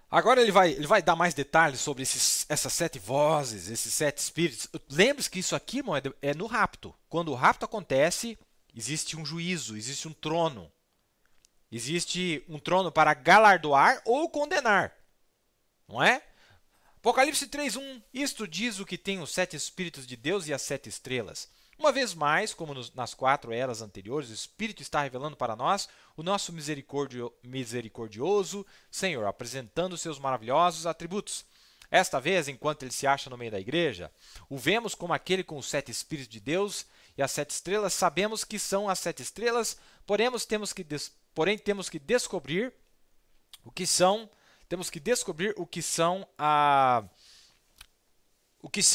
Agora ele vai dar mais detalhes sobre essas 7 vozes, esses 7 espíritos. Lembre-se que isso aqui, irmão, é no rapto. Quando o rapto acontece, existe um juízo, existe um trono. Existe um trono para galardoar ou condenar, não é? Apocalipse 3:1, isto diz o que tem os 7 Espíritos de Deus e as 7 estrelas. Uma vez mais, como nas 4 eras anteriores, o Espírito está revelando para nós o nosso misericordioso Senhor, apresentando seus maravilhosos atributos. Esta vez, enquanto ele se acha no meio da igreja, o vemos como aquele com os 7 Espíritos de Deus e as 7 estrelas. Sabemos que são as 7 estrelas, porém temos que descobrir o que são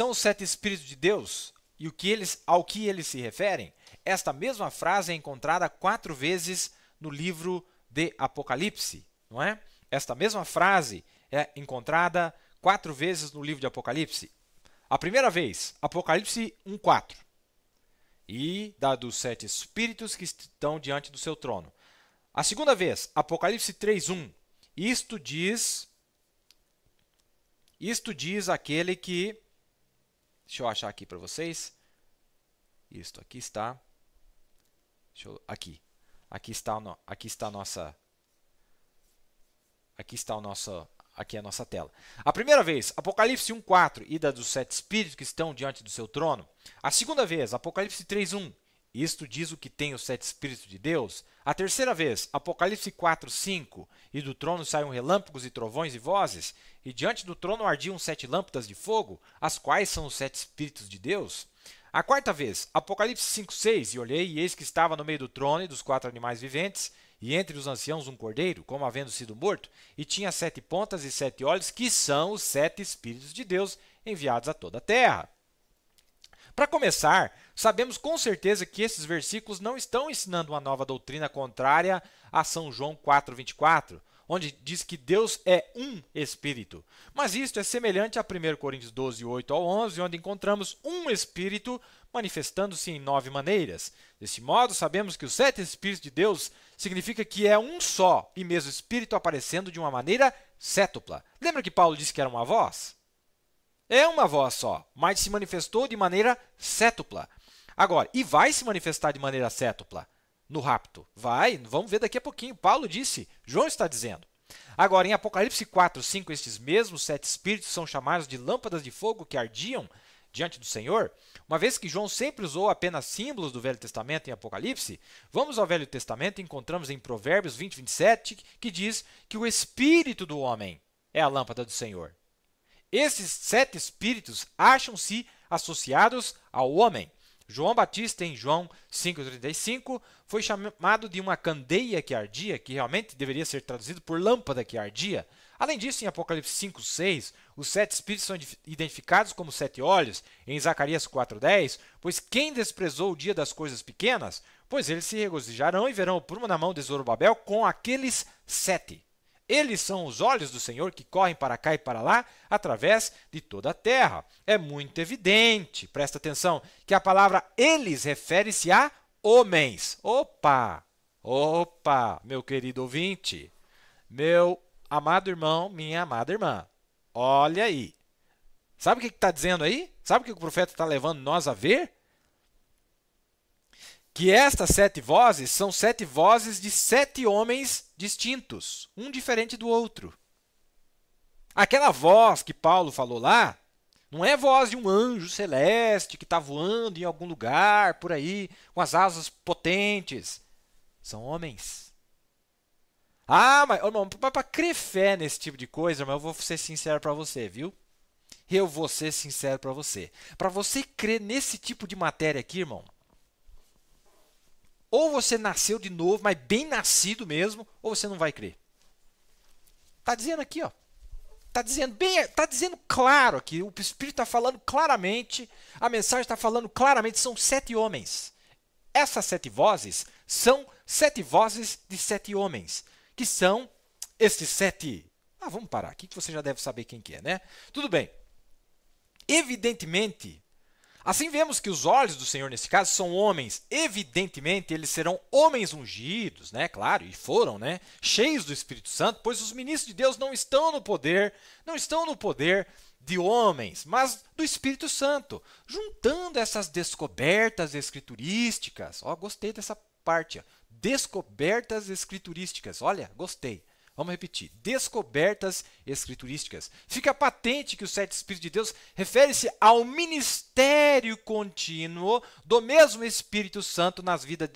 os 7 Espíritos de Deus e ao que eles se referem. Esta mesma frase é encontrada 4 vezes no livro de Apocalipse, não é? Esta mesma frase é encontrada 4 vezes no livro de Apocalipse. A primeira vez, Apocalipse 1:4, e da dos 7 Espíritos que estão diante do seu trono. A segunda vez, Apocalipse 3:1, isto diz aquele que... Deixa eu achar aqui para vocês. Isto aqui está. Aqui está a nossa. Aqui é a nossa tela. A primeira vez, Apocalipse 1:4, ida dos 7 espíritos que estão diante do seu trono. A segunda vez, Apocalipse 3:1, isto diz o que tem os 7 espíritos de Deus. A terceira vez, Apocalipse 4:5, e do trono saíram relâmpagos e trovões e vozes, e diante do trono ardiam 7 lâmpadas de fogo, as quais são os 7 espíritos de Deus. A quarta vez, Apocalipse 5:6, e olhei, e eis que estava no meio do trono e dos 4 animais viventes, e entre os anciãos um cordeiro, como havendo sido morto, e tinha 7 pontas e 7 olhos, que são os 7 espíritos de Deus enviados a toda a terra. Para começar, sabemos com certeza que esses versículos não estão ensinando uma nova doutrina contrária a São João 4:24, onde diz que Deus é um Espírito. Mas isto é semelhante a 1 Coríntios 12:8-11, onde encontramos um Espírito manifestando-se em 9 maneiras. Desse modo, sabemos que os 7 Espíritos de Deus significa que é um só e mesmo Espírito aparecendo de uma maneira sétupla. Lembra que Paulo disse que era uma voz? É uma voz só, mas se manifestou de maneira sétupla. Agora, e vai se manifestar de maneira sétupla no rapto? Vai, vamos ver daqui a pouquinho. Paulo disse, João está dizendo. Agora, em Apocalipse 4:5, estes mesmos 7 espíritos são chamados de lâmpadas de fogo que ardiam diante do Senhor. Uma vez que João sempre usou apenas símbolos do Velho Testamento em Apocalipse, vamos ao Velho Testamento e encontramos em Provérbios 20:27, que diz que o espírito do homem é a lâmpada do Senhor. Esses 7 espíritos acham-se associados ao homem. João Batista, em João 5:35, foi chamado de uma candeia que ardia, que realmente deveria ser traduzido por lâmpada que ardia. Além disso, em Apocalipse 5:6, os 7 espíritos são identificados como 7 olhos, em Zacarias 4:10, pois quem desprezou o dia das coisas pequenas, pois eles se regozijarão e verão o prumo na mão de Zorobabel com aqueles 7. Eles são os olhos do Senhor que correm para cá e para lá através de toda a terra. É muito evidente, presta atenção, que a palavra eles refere-se a homens. Opa, meu querido ouvinte, meu amado irmão, minha amada irmã, olha aí. Sabe o que está dizendo aí? Sabe o que o profeta está levando nós a ver? Que estas 7 vozes são 7 vozes de 7 homens distintos, um diferente do outro. Aquela voz que Paulo falou lá, não é voz de um anjo celeste que está voando em algum lugar, por aí, com as asas potentes. São homens. Ah, mas irmão, para crer fé nesse tipo de coisa, irmão, eu vou ser sincero para você, viu? Eu vou ser sincero para você. Para você crer nesse tipo de matéria aqui, irmão, ou você nasceu de novo, mas bem nascido mesmo, ou você não vai crer. Está dizendo aqui, ó. Está dizendo claro aqui, o Espírito está falando claramente, a mensagem está falando claramente, são 7 homens. Essas 7 vozes são 7 vozes de 7 homens, que são estes 7. Vamos parar aqui, que você já deve saber quem que é, né? Tudo bem. Evidentemente, Assim vemos que os olhos do Senhor, nesse caso, são homens. Evidentemente, eles serão homens ungidos, né? Claro, e foram, né? Cheios do Espírito Santo, pois os ministros de Deus não estão no poder, de homens, mas do Espírito Santo. Juntando essas descobertas escriturísticas. Ó, gostei dessa parte. Ó. Descobertas escriturísticas. Olha, gostei. Vamos repetir. Descobertas escriturísticas. Fica patente que os 7 Espíritos de Deus refere-se ao ministério contínuo do mesmo Espírito Santo nas vidas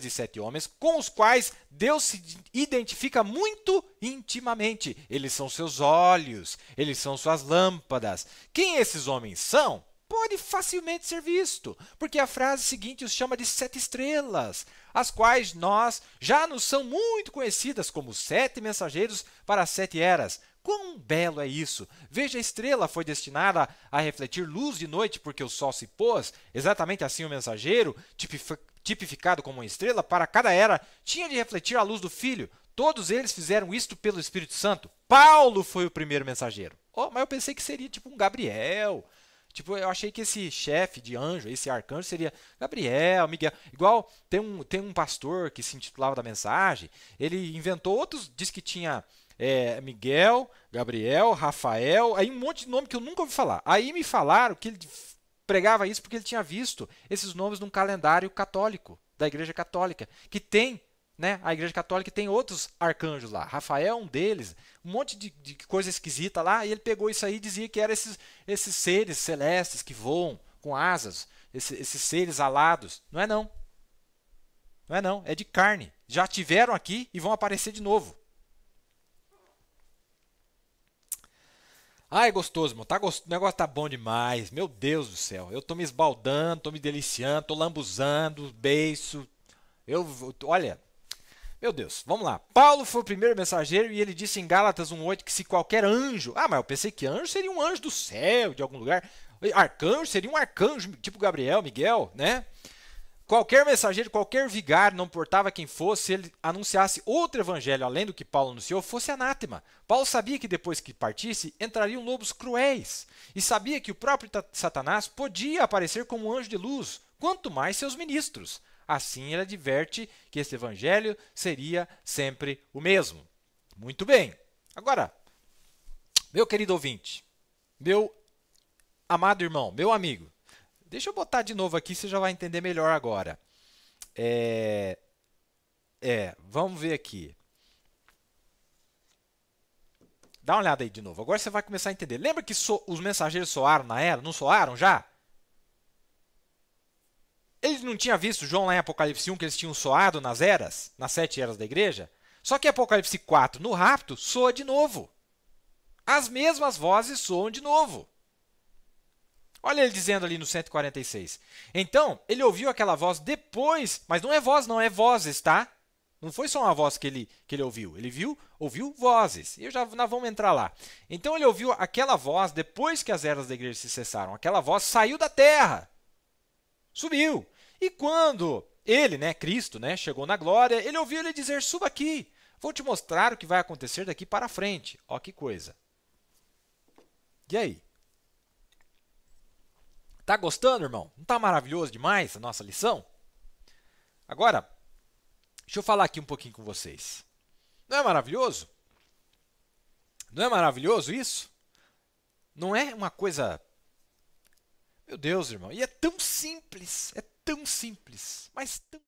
de 7 homens, com os quais Deus se identifica muito intimamente. Eles são seus olhos, eles são suas lâmpadas. Quem esses homens são? Pode facilmente ser visto, porque a frase seguinte os chama de 7 estrelas, as quais já nos são muito conhecidas como 7 mensageiros para as 7 eras. Quão belo é isso! Veja, a estrela foi destinada a refletir luz de noite porque o sol se pôs. Exatamente assim o mensageiro, tipificado como uma estrela, para cada era, tinha de refletir a luz do Filho. Todos eles fizeram isto pelo Espírito Santo. Paulo foi o primeiro mensageiro. Oh, mas eu pensei que seria tipo um Gabriel. Tipo, eu achei que esse chefe de anjo, esse arcanjo, seria Gabriel, Miguel. Igual tem um pastor que se intitulava da mensagem, ele inventou outros, diz que tinha Miguel, Gabriel, Rafael, aí um monte de nome que eu nunca ouvi falar. Aí me falaram que ele pregava isso porque ele tinha visto esses nomes num calendário católico, da Igreja Católica, que tem, né? A Igreja Católica tem outros arcanjos lá. Rafael é um deles, um monte de coisa esquisita lá, e ele pegou isso aí e dizia que eram esses seres celestes que voam com asas, esses seres alados. Não é não. Não é não, é de carne. Já tiveram aqui e vão aparecer de novo. Ai, gostoso, irmão. O negócio tá bom demais. Meu Deus do céu. Eu tô me esbaldando, tô me deliciando, tô lambuzando, beiço. Olha, meu Deus, vamos lá. Paulo foi o primeiro mensageiro e ele disse em Gálatas 1:8 que se qualquer anjo... Ah, mas eu pensei que anjo seria um anjo do céu, de algum lugar. Arcanjo seria um arcanjo, tipo Gabriel, Miguel, né? Qualquer mensageiro, qualquer vigário, não importava quem fosse, se ele anunciasse outro evangelho além do que Paulo anunciou, fosse anátema. Paulo sabia que depois que partisse, entrariam lobos cruéis. E sabia que o próprio Satanás podia aparecer como um anjo de luz, quanto mais seus ministros. Assim, ele adverte que esse evangelho seria sempre o mesmo. Muito bem. Agora, meu querido ouvinte, meu amado irmão, meu amigo, deixa eu botar de novo aqui, você já vai entender melhor agora. Vamos ver aqui. Dá uma olhada aí de novo. Agora você vai começar a entender. Lembra que os mensageiros soaram na era? Não soaram já? Eles não tinham visto João lá em Apocalipse 1 que eles tinham soado nas eras, nas 7 eras da igreja? Só que Apocalipse 4, no rapto, soa de novo. As mesmas vozes soam de novo. Olha ele dizendo ali no 146. Então, ele ouviu aquela voz depois, mas não é voz não, é vozes, tá? Não foi só uma voz que ele ouviu. Ele ouviu vozes. E nós vamos entrar lá. Então, ele ouviu aquela voz depois que as eras da igreja se cessaram. Aquela voz saiu da terra. Subiu. E quando ele, né, Cristo, né, chegou na glória, ele ouviu ele dizer, suba aqui. Vou te mostrar o que vai acontecer daqui para frente. Ó que coisa. E aí? Tá gostando, irmão? Não tá maravilhoso demais a nossa lição? Agora, deixa eu falar aqui um pouquinho com vocês. Não é maravilhoso? Não é maravilhoso isso? Não é uma coisa... Meu Deus, irmão. E é tão simples, mas tão